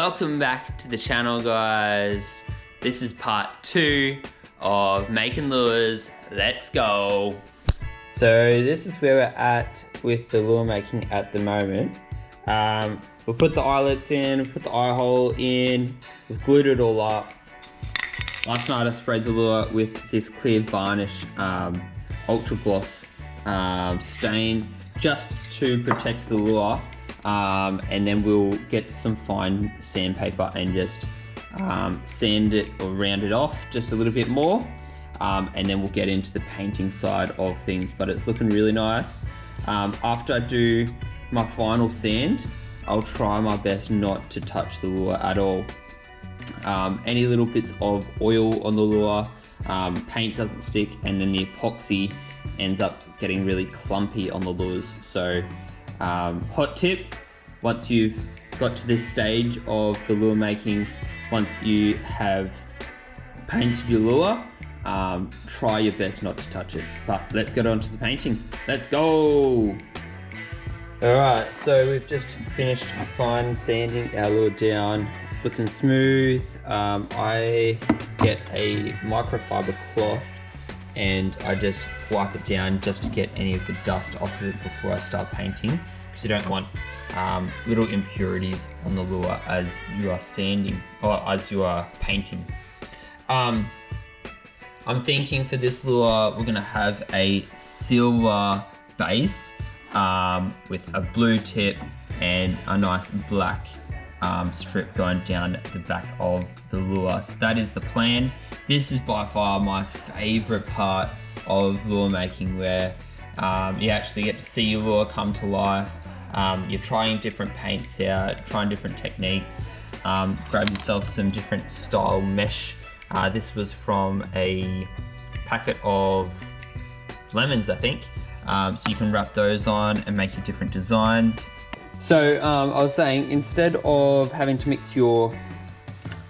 Welcome back to the channel, guys. This is part 2 of making lures. Let's go. So this is where we're at with the lure making at the moment. We've put the eyelets in, we've put the eye hole in, we've glued it all up. Last night I sprayed the lure with this clear varnish ultra gloss stain just to protect the lure. And then we'll get some fine sandpaper and just sand it or round it off just a little bit more. And then we'll get into the painting side of things, but it's looking really nice. After I do my final sand, I'll try my best not to touch the lure at all. Any little bits of oil on the lure, paint doesn't stick, and then the epoxy ends up getting really clumpy on the lures. So hot tip, once you've got to this stage of the lure making, once you have painted your lure, try your best not to touch it. But let's get on to the painting. Let's go! Alright, so we've just finished fine sanding our lure down. It's looking smooth. I get a microfiber cloth and I just wipe it down just to get any of the dust off of it before I start painting, because you don't want little impurities on the lure as you are sanding or as you are painting. I'm thinking for this lure we're going to have a silver base with a blue tip and a nice black strip going down the back of the lure. So that is the plan. This is by far my favorite part of lure making, where you actually get to see your lure come to life. You're trying different paints out, trying different techniques. Grab yourself some different style mesh. This was from a packet of lemons, I think. So you can wrap those on and make your different designs. So I was saying, instead of having to mix your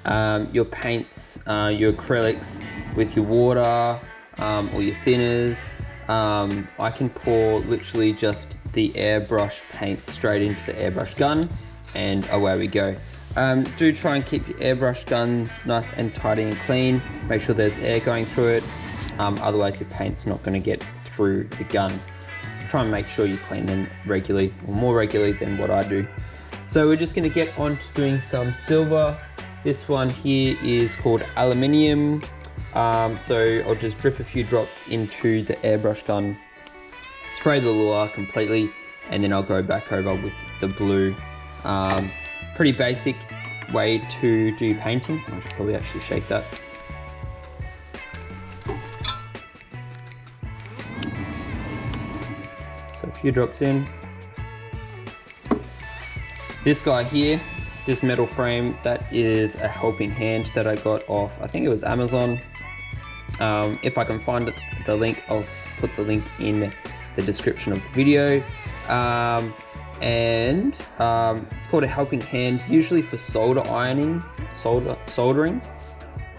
paints, your acrylics with your water or your thinners, I can pour literally just the airbrush paint straight into the airbrush gun, and away we go. Do try and keep your airbrush guns nice and tidy and clean. Make sure there's air going through it, otherwise your paint's not going to get through the gun. Try and make sure you clean them regularly, or more regularly than what I do. So we're just going to get on to doing some silver. This one here is called aluminium. So I'll just drip a few drops into the airbrush gun, spray the lure completely, and then I'll go back over with the blue. Pretty basic way to do painting. I should probably actually shake that. So a few drops in. This guy here, this metal frame, that is a helping hand that I got off, I think it was Amazon. If I can find the link, I'll put the link in the description of the video. It's called a helping hand, usually for soldering,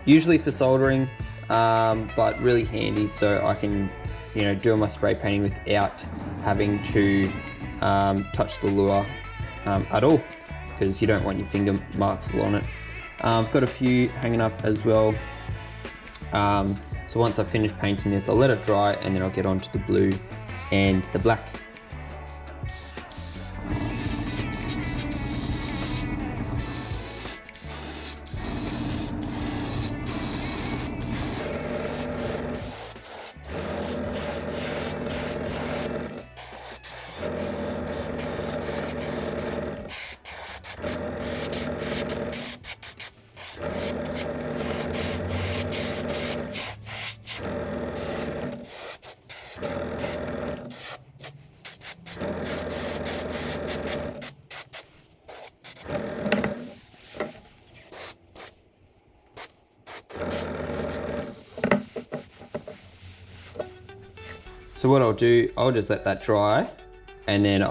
usually for soldering, but really handy so I can, do my spray painting without having to touch the lure at all, because you don't want your finger marks all on it. I've got a few hanging up as well. So once I finish painting this, I'll let it dry and then I'll get onto the blue and the black. So what I'll do, I'll just let that dry, and then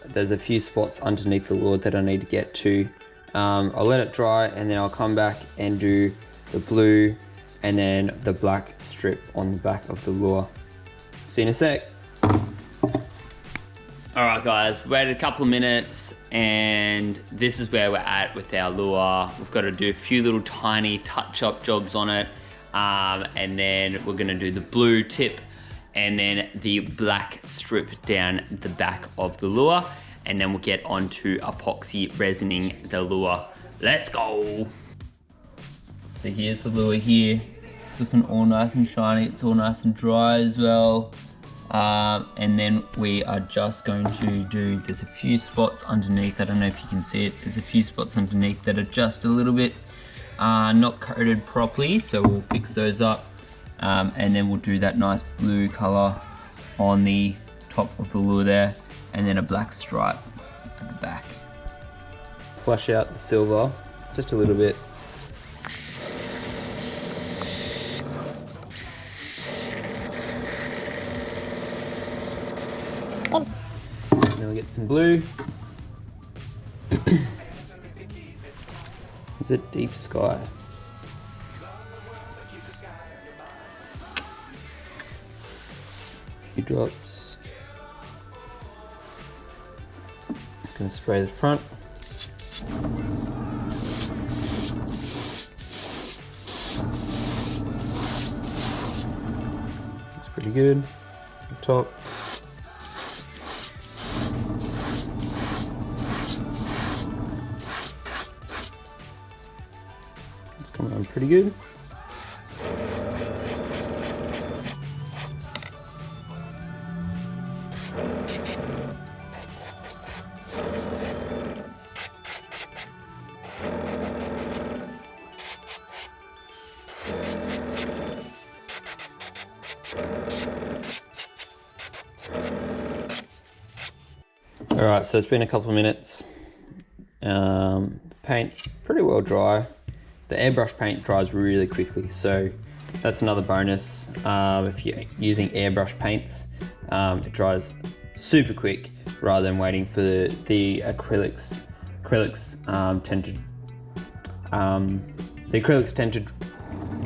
there's a few spots underneath the lure that I need to get to. I'll let it dry, and then I'll come back and do the blue and then the black strip on the back of the lure. See you in a sec. All right guys, waited a couple of minutes and this is where we're at with our lure. We've got to do a few little tiny touch-up jobs on it. And then we're gonna do the blue tip and then the black strip down the back of the lure. And then we'll get onto epoxy resining the lure. Let's go. So here's the lure here. Looking all nice and shiny. It's all nice and dry as well. And then we are just going to do, there's a few spots underneath. I don't know if you can see it. There's a few spots underneath that are just a little bit not coated properly. So we'll fix those up. And then we'll do that nice blue color on the top of the lure there. And then a black stripe at the back. Flush out the silver just a little bit. Then we'll get some blue. It's a deep sky. Few drops. Just gonna spray the front. Looks pretty good. The top. It's coming on pretty good. Alright, so it's been a couple of minutes. The paint's pretty well dry. The airbrush paint dries really quickly, so that's another bonus. If you're using airbrush paints, it dries super quick rather than waiting for the acrylics. The acrylics tend to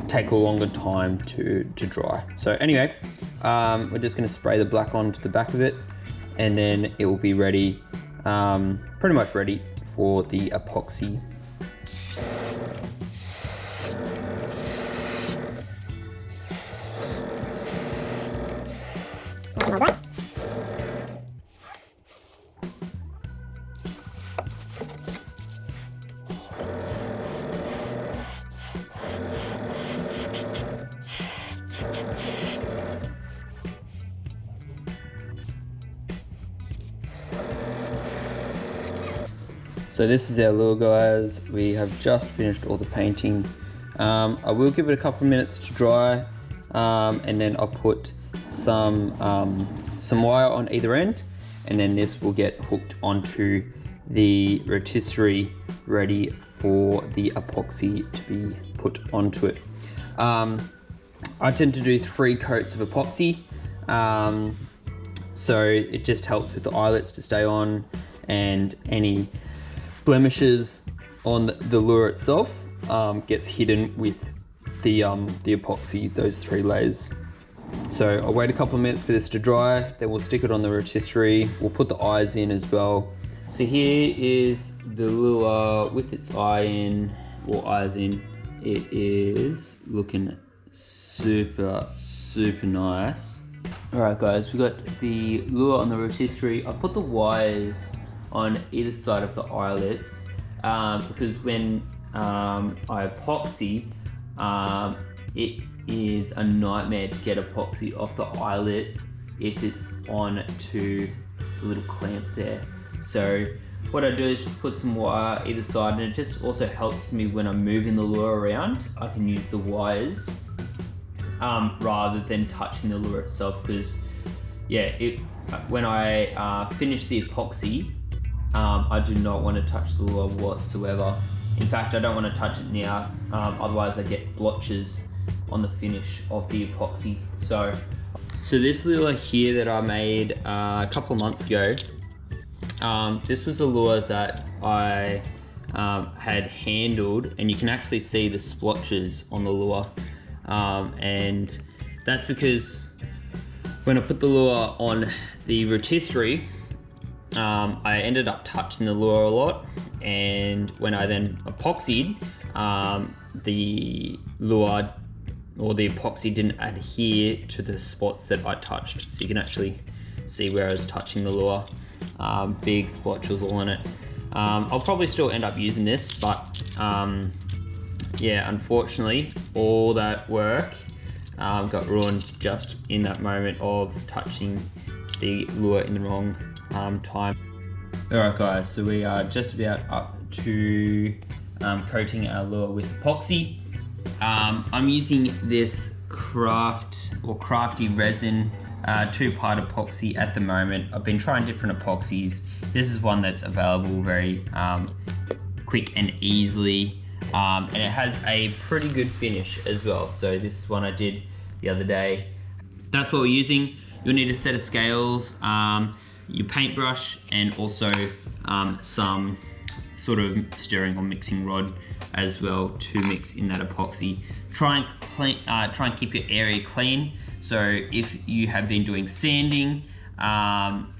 take a longer time to dry. So anyway, we're just going to spray the black onto the back of it, and then it will be ready, pretty much ready for the epoxy. So this is our lure, guys. We have just finished all the painting. I will give it a couple of minutes to dry, and then I'll put some wire on either end, and then this will get hooked onto the rotisserie, ready for the epoxy to be put onto it. I tend to do 3 coats of epoxy, so it just helps with the eyelets to stay on and any blemishes on the lure itself gets hidden with the epoxy, those 3 layers. So I'll wait a couple of minutes for this to dry, then we'll stick it on the rotisserie. We'll put the eyes in as well. So here is the lure with its eyes in. It is looking super nice. All right guys, we got the lure on the rotisserie. I put the wires on either side of the eyelets because when I epoxy, it is a nightmare to get epoxy off the eyelet if it's on to the little clamp there. So what I do is just put some wire either side, and it just also helps me when I'm moving the lure around. I can use the wires rather than touching the lure itself, because when I finish the epoxy, I do not want to touch the lure whatsoever. In fact, I don't want to touch it now, otherwise I get blotches on the finish of the epoxy. So this lure here that I made a couple of months ago, this was a lure that I had handled, and you can actually see the splotches on the lure, and that's because when I put the lure on the rotisserie, I ended up touching the lure a lot, and when I then epoxied, the lure or the epoxy didn't adhere to the spots that I touched. So you can actually see where I was touching the lure. Big splotches all in it. I'll probably still end up using this, but yeah, unfortunately, all that work got ruined just in that moment of touching the lure in the wrong time. Alright guys, so we are just about up to coating our lure with epoxy. I'm using this crafty resin 2-part epoxy at the moment. I've been trying different epoxies. This is one that's available very quick and easily, and it has a pretty good finish as well. So this is one I did the other day. That's what we're using. You'll need a set of scales, your paintbrush, and also some sort of stirring or mixing rod as well to mix in that epoxy. Try and keep your area clean. So if you have been doing sanding,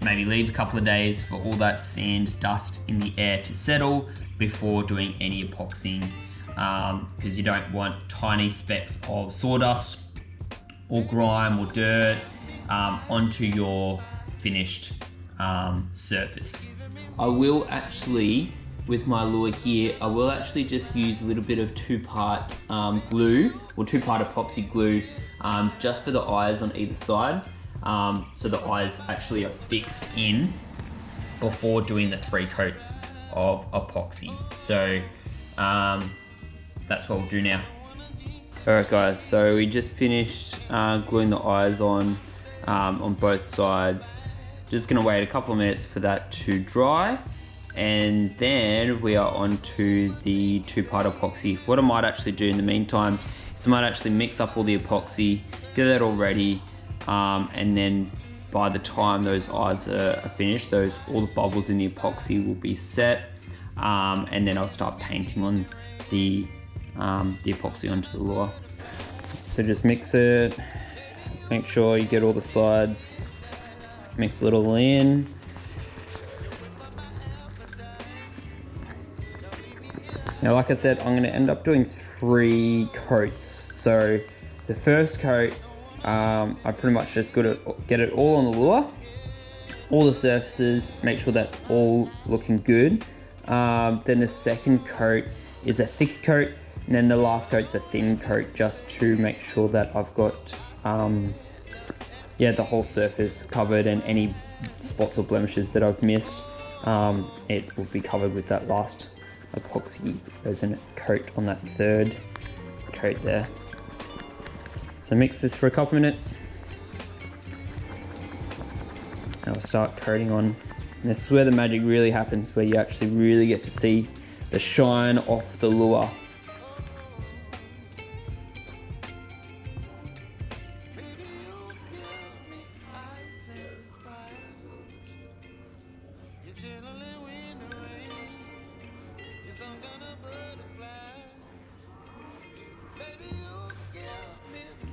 maybe leave a couple of days for all that sand dust in the air to settle before doing any epoxying, because you don't want tiny specks of sawdust or grime or dirt onto your finished surface. I will actually, with my lure here, I will actually just use a little bit of 2-part glue or 2-part epoxy glue just for the eyes on either side, so the eyes actually are fixed in before doing the 3 coats of epoxy. So that's what we'll do now. Alright guys, so we just finished gluing the eyes on both sides. Just gonna wait a couple of minutes for that to dry, and then we are on to the 2-part epoxy. What I might actually do in the meantime is I might actually mix up all the epoxy, get that all ready, and then by the time those eyes are finished, all the bubbles in the epoxy will be set, and then I'll start painting on the epoxy onto the lure. So just mix it, make sure you get all the sides, mix it all in. Now, like I said, I'm gonna end up doing 3 coats. So the first coat, I pretty much just gotta get it all on the lure, all the surfaces, make sure that's all looking good. Then the second coat is a thicker coat, and then the last coat's a thin coat, just to make sure that I've got the whole surface covered, and any spots or blemishes that I've missed, it will be covered with that last epoxy resin coat on that 3rd coat there. So mix this for a couple minutes. Now I'll start coating on. And this is where the magic really happens, where you actually really get to see the shine off the lure.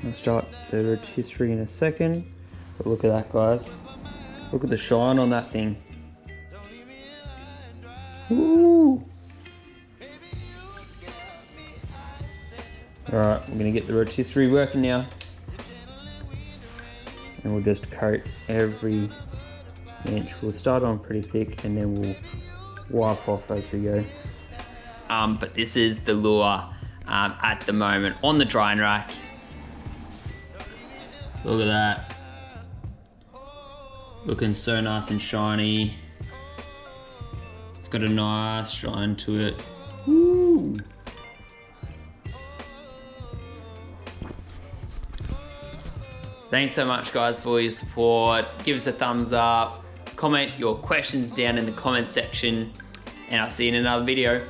I'll start the rotisserie in a second, but look at that, guys. Look at the shine on that thing. Woo! Alright, we're gonna get the rotisserie working now. And we'll just coat every inch. We'll start on pretty thick, and then we'll wipe off as we go. But this is the lure at the moment on the drying rack. Look at that. Looking so nice and shiny. It's got a nice shine to it. Woo! Thanks so much, guys, for your support. Give us a thumbs up. Comment your questions down in the comment section, and I'll see you in another video.